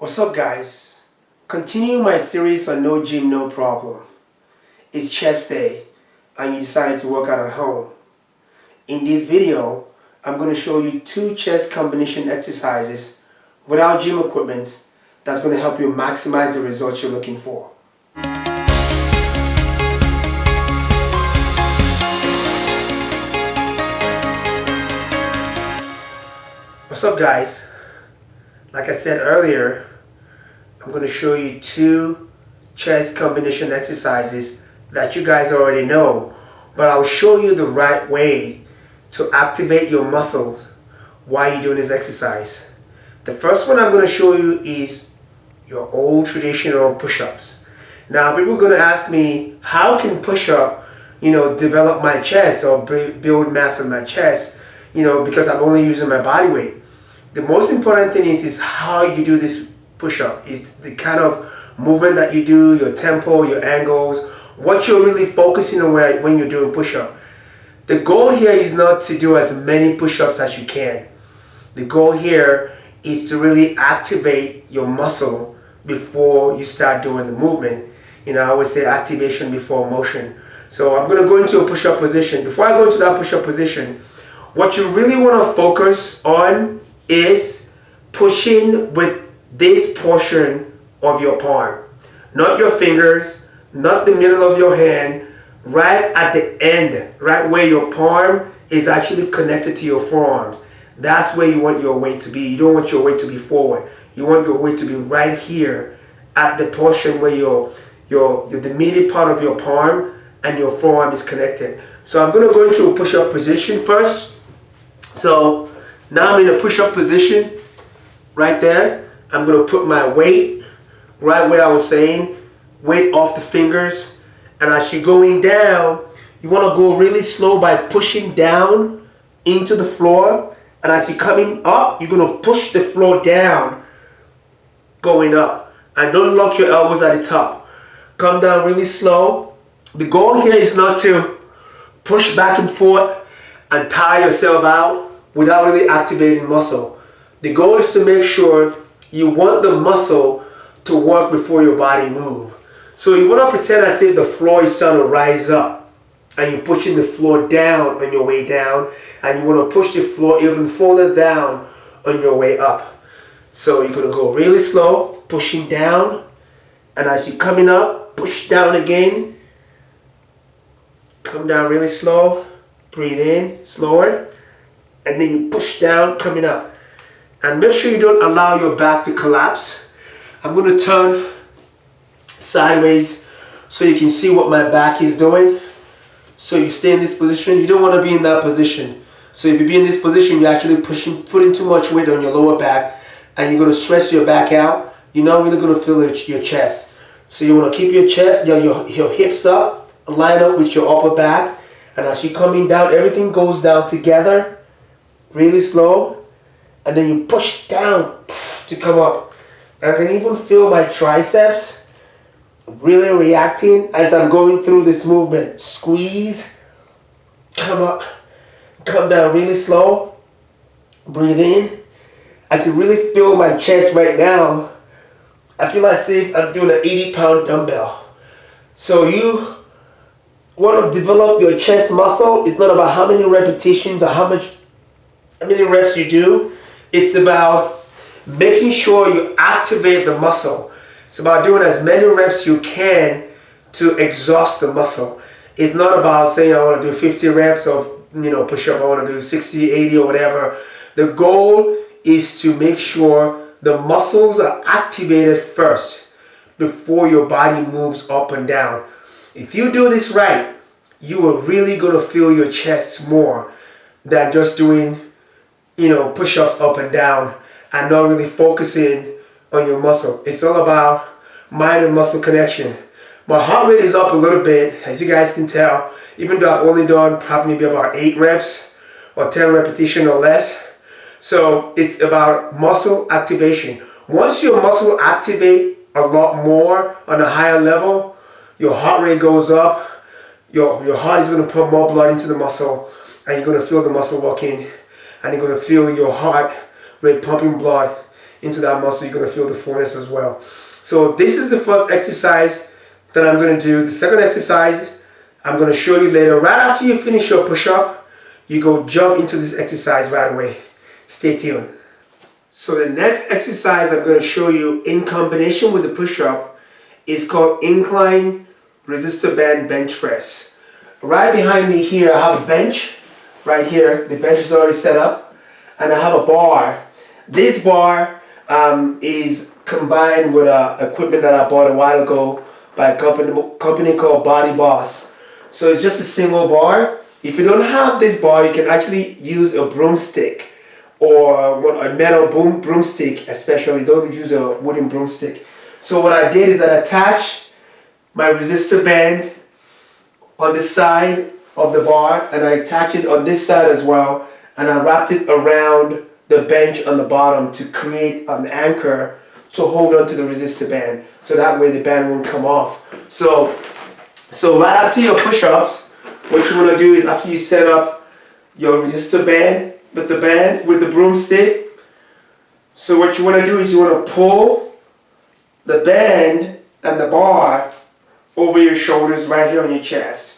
What's up, guys? Continuing my series on no gym, no problem. It's chest day and you decided to work out at home. In this video, I'm going to show you 2 chest combination exercises without gym equipment that's going to help you maximize the results you're looking for. What's up, guys? Like I said earlier, I'm going to show you 2 chest combination exercises that you guys already know, but I'll show you the right way to activate your muscles while you're doing this exercise. The first one I'm going to show you is your old traditional push-ups. Now, people are going to ask me, how can push-up, develop my chest or build mass on my chest, because I'm only using my body weight. The most important thing is how you do this push-up. Is the kind of movement that you do, your tempo, your angles, what you're really focusing on when you're doing push-up. The goal here is not to do as many push-ups as you can. The goal here is to really activate your muscle before you start doing the movement. I would say activation before motion. So I'm going to go into a push-up position. Before I go into that push-up position, what you really want to focus on is pushing with this portion of your palm. Not your fingers, not the middle of your hand, right at the end, right where your palm is actually connected to your forearms. That's where you want your weight to be. You don't want your weight to be forward. You want your weight to be right here at the portion where the middle part of your palm and your forearm is connected. So I'm going to go into a push-up position first. So now I'm in a push-up position right there. I'm going to put my weight right where I was saying, weight off the fingers. And as you're going down, you want to go really slow by pushing down into the floor. And as you're coming up, you're going to push the floor down, going up. And don't lock your elbows at the top. Come down really slow. The goal here is not to push back and forth and tire yourself out without really activating muscle. The goal is to make sure you want the muscle to work before your body moves. So you want to pretend as if the floor is starting to rise up and you're pushing the floor down on your way down, and you want to push the floor even further down on your way up. So you're going to go really slow, pushing down, and as you're coming up, push down again. Come down really slow, breathe in, slower, and then you push down, coming up. And make sure you don't allow your back to collapse. I'm going to turn sideways so you can see what my back is doing. So you stay in this position. You don't want to be in that position. So if you be in this position, you're actually putting too much weight on your lower back, and you're going to stress your back out. You're not really going to feel your chest. So you want to keep your chest, your hips up, line up with your upper back. And as you're coming down, everything goes down together, really slow. And then you push down to come up. I can even feel my triceps really reacting as I'm going through this movement. Squeeze, come up, come down really slow, breathe in. I can really feel my chest right now. I feel as if I'm doing an 80-pound dumbbell. So you want to develop your chest muscle. It's not about how many repetitions or how many reps you do. It's about making sure you activate the muscle. It's about doing as many reps you can to exhaust the muscle. It's not about saying I want to do 50 reps of push-up, I want to do 60, 80 or whatever. The goal is to make sure the muscles are activated first before your body moves up and down. If you do this right, you are really going to feel your chest more than just doing push-ups up and down and not really focusing on your muscle. It's all about mind and muscle connection. My heart rate is up a little bit, as you guys can tell, even though I've only done probably maybe about 8 reps or 10 repetitions or less. So it's about muscle activation. Once your muscle activate a lot more on a higher level, your heart rate goes up, your heart is going to pump more blood into the muscle, and you're going to feel the muscle working, and you're going to feel your heart rate pumping blood into that muscle, you're going to feel the fullness as well. So this is the first exercise that I'm going to do. The second exercise I'm going to show you later. Right after you finish your push-up, you go jump into this exercise right away. Stay tuned. So the next exercise I'm going to show you in combination with the push-up is called incline resistive band bench press. Right behind me here, I have a bench. Right here, the bench is already set up, and I have a bar. This bar is combined with equipment that I bought a while ago by a company called Body Boss. So it's just a single bar. If you don't have this bar, you can actually use a broomstick or a metal broomstick, especially. Don't use a wooden broomstick. So what I did is I attached my resistor band on the side of the bar, and I attached it on this side as well, and I wrapped it around the bench on the bottom to create an anchor to hold on to the resistor band, so that way the band won't come off. So right after your push-ups, what you want to do is, after you set up your resistor band with the broomstick, so what you want to do is you want to pull the band and the bar over your shoulders right here on your chest.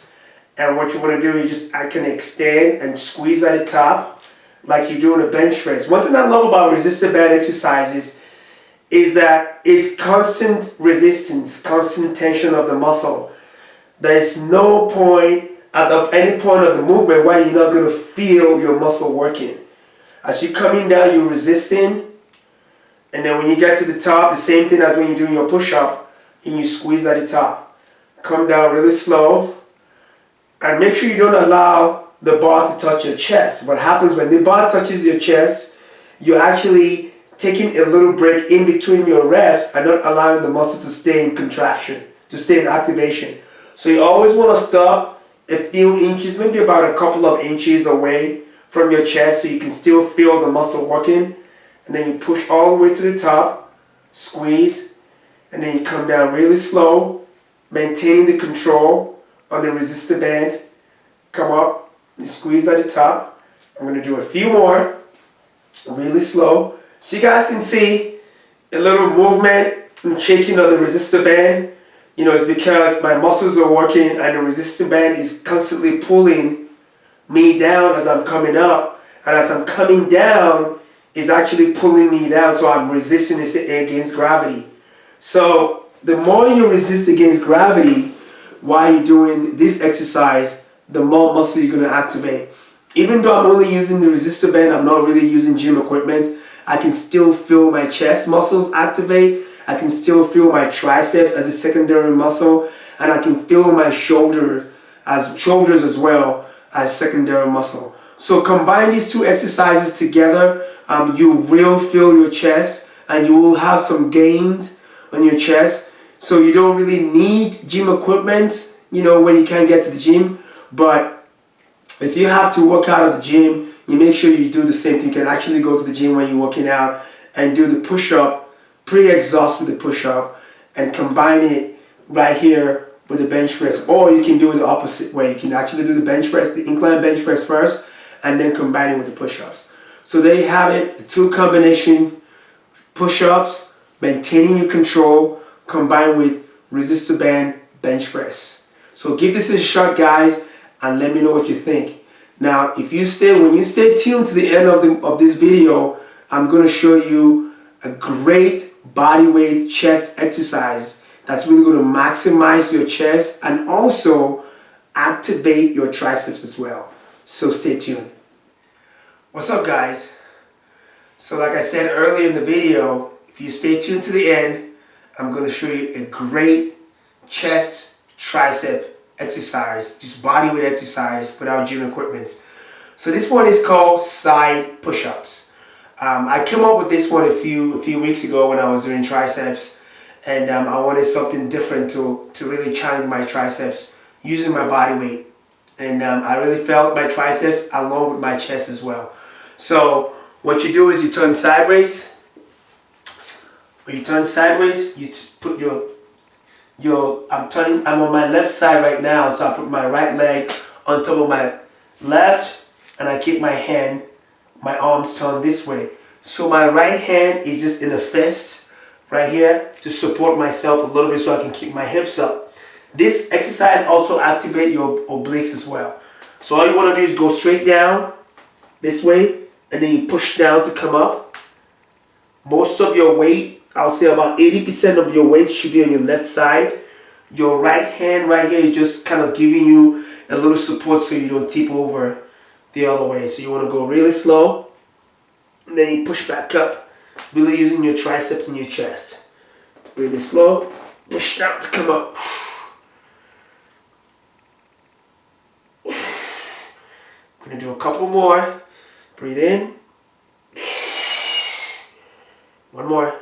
And what you want to do is just extend and squeeze at the top like you do in a bench press. One thing I love about resistor band exercises is that it's constant resistance, constant tension of the muscle. There's no point at any point of the movement where you're not going to feel your muscle working. As you're coming down, you're resisting, and then when you get to the top, the same thing as when you're doing your push-up, and you squeeze at the top. Come down really slow. And make sure you don't allow the bar to touch your chest. What happens when the bar touches your chest, you're actually taking a little break in between your reps and not allowing the muscle to stay in contraction, to stay in activation. So you always want to stop a few inches, maybe about a couple of inches away from your chest, so you can still feel the muscle working. And then you push all the way to the top, squeeze, and then you come down really slow, maintaining the control on the resistor band. Come up, you squeeze at the top. I'm going to do a few more, really slow, so you guys can see a little movement and shaking on the resistor band. You know, it's because my muscles are working and the resistor band is constantly pulling me down as I'm coming up, and as I'm coming down, it's actually pulling me down, so I'm resisting this against gravity. So the more you resist against gravity while you're doing this exercise, the more muscle you're going to activate. Even though I'm only using the resistor band, I'm not really using gym equipment, I can still feel my chest muscles activate. I can still feel my triceps as a secondary muscle, and I can feel my shoulders as well as secondary muscle. So combine these two exercises together, you will feel your chest, and you will have some gains on your chest. So you don't really need gym equipment, you know, when you can't get to the gym. But if you have to work out at the gym, you make sure you do the same thing. You can actually go to the gym when you're working out and do the push-up, pre-exhaust with the push-up, and combine it right here with the bench press. Or you can do it the opposite way. You can actually do the bench press, the incline bench press first, and then combine it with the push-ups. So there you have it, the two combination push-ups, maintaining your control, combined with resistor band bench press. So give this a shot, guys, and let me know what you think. Now, when you stay tuned to the end of this video, I'm going to show you a great body weight chest exercise that's really going to maximize your chest and also activate your triceps as well. So stay tuned. What's up, guys? So like I said earlier in the video, if you stay tuned to the end, I'm going to show you a great chest tricep exercise, just body weight exercise without gym equipment. So this one is called side push-ups. I came up with this one a few weeks ago when I was doing triceps, and I wanted something different to really challenge my triceps using my body weight. And I really felt my triceps along with my chest as well. So what you do is you turn sideways. When you turn sideways, you put I'm on my left side right now, so I put my right leg on top of my left, and I keep my arms turned this way. So my right hand is just in a fist right here to support myself a little bit so I can keep my hips up. This exercise also activates your obliques as well. So all you want to do is go straight down this way, and then you push down to come up. Most of your weight, I'll say about 80% of your weight should be on your left side. Your right hand right here is just kind of giving you a little support so you don't tip over the other way. So you want to go really slow, and then you push back up, really using your triceps and your chest. Really slow, push down to come up. I'm going to do a couple more. Breathe in. One more.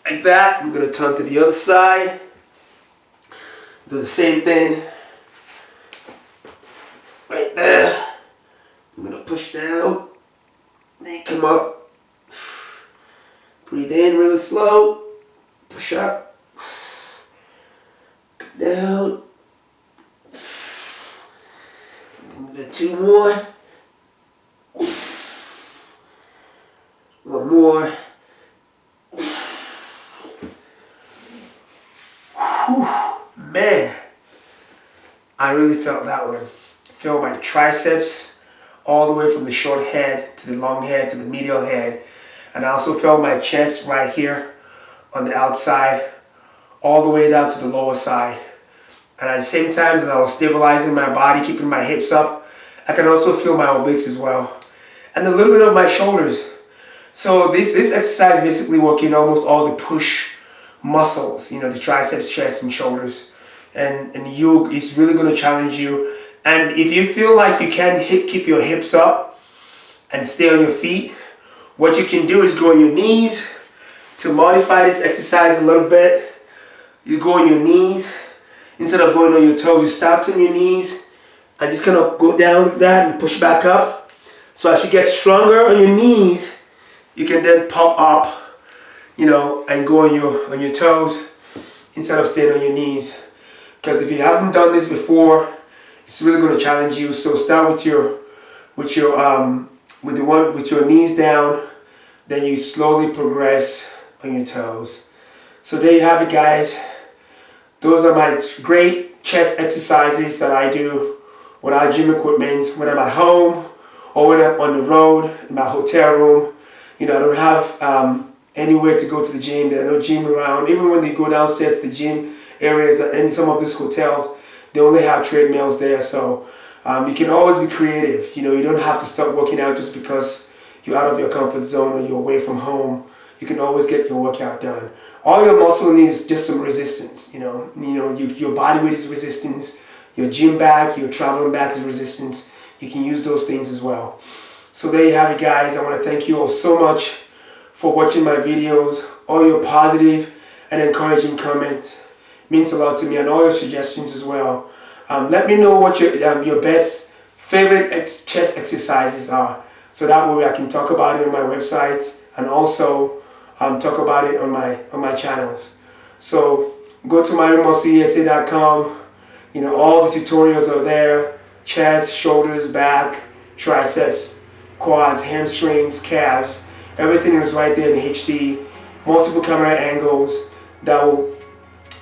Like that. I'm going to turn to the other side. Do the same thing. Right there. I'm going to push down. Then come up. Breathe in really slow. Push up. Down. Two more. One more. Whew, man, I really felt that one. Felt my triceps all the way from the short head to the long head to the medial head. And I also felt my chest right here on the outside all the way down to the lower side. And at the same time as I was stabilizing my body, keeping my hips up, I can also feel my obliques as well. And a little bit of my shoulders. So this exercise is basically working almost all the push muscles, you know, the triceps, chest, and shoulders. And it's really going to challenge you. And if you feel like you can't keep your hips up and stay on your feet, what you can do is go on your knees. To modify this exercise a little bit, you go on your knees. Instead of going on your toes, you start on your knees and just kind of go down like that and push back up. So as you get stronger on your knees, you can then pop up, you know, and go on your toes instead of staying on your knees. Because if you haven't done this before, it's really going to challenge you. So start with your knees down, then you slowly progress on your toes. So there you have it, guys. Those are my great chest exercises that I do without gym equipment, when I'm at home or when I'm on the road in my hotel room. You know, I don't have anywhere to go to the gym. There are no gym around. Even when they go downstairs to the gym areas in some of these hotels, they only have treadmills there. So you can always be creative. You know, you don't have to start working out just because you're out of your comfort zone or you're away from home. You can always get your workout done. All your muscle needs just some resistance. You know, your body weight is resistance. Your gym bag, your traveling bag is resistance. You can use those things as well. So there you have it, guys. I want to thank you all so much for watching my videos. All your positive and encouraging comments means a lot to me, and all your suggestions as well. Let me know what your best favorite chest exercises are, so that way I can talk about it on my websites and also talk about it on my channels. So go to mymuscleusa.com. You know, all the tutorials are there. Chest, shoulders, back, triceps, quads, hamstrings, calves. Everything is right there in HD. Multiple camera angles.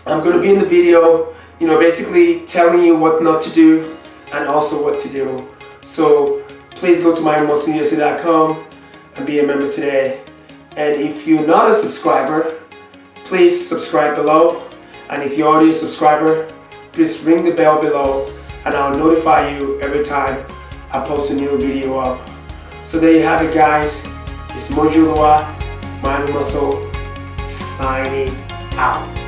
I'm going to be in the video, you know, basically telling you what not to do and also what to do. So please go to mymuscleusa.com and be a member today. And if you're not a subscriber, please subscribe below. And if you're already a subscriber, please ring the bell below and I'll notify you every time I post a new video up. So there you have it, guys. It's Moji Oluwa, Mind and Muscle, signing out.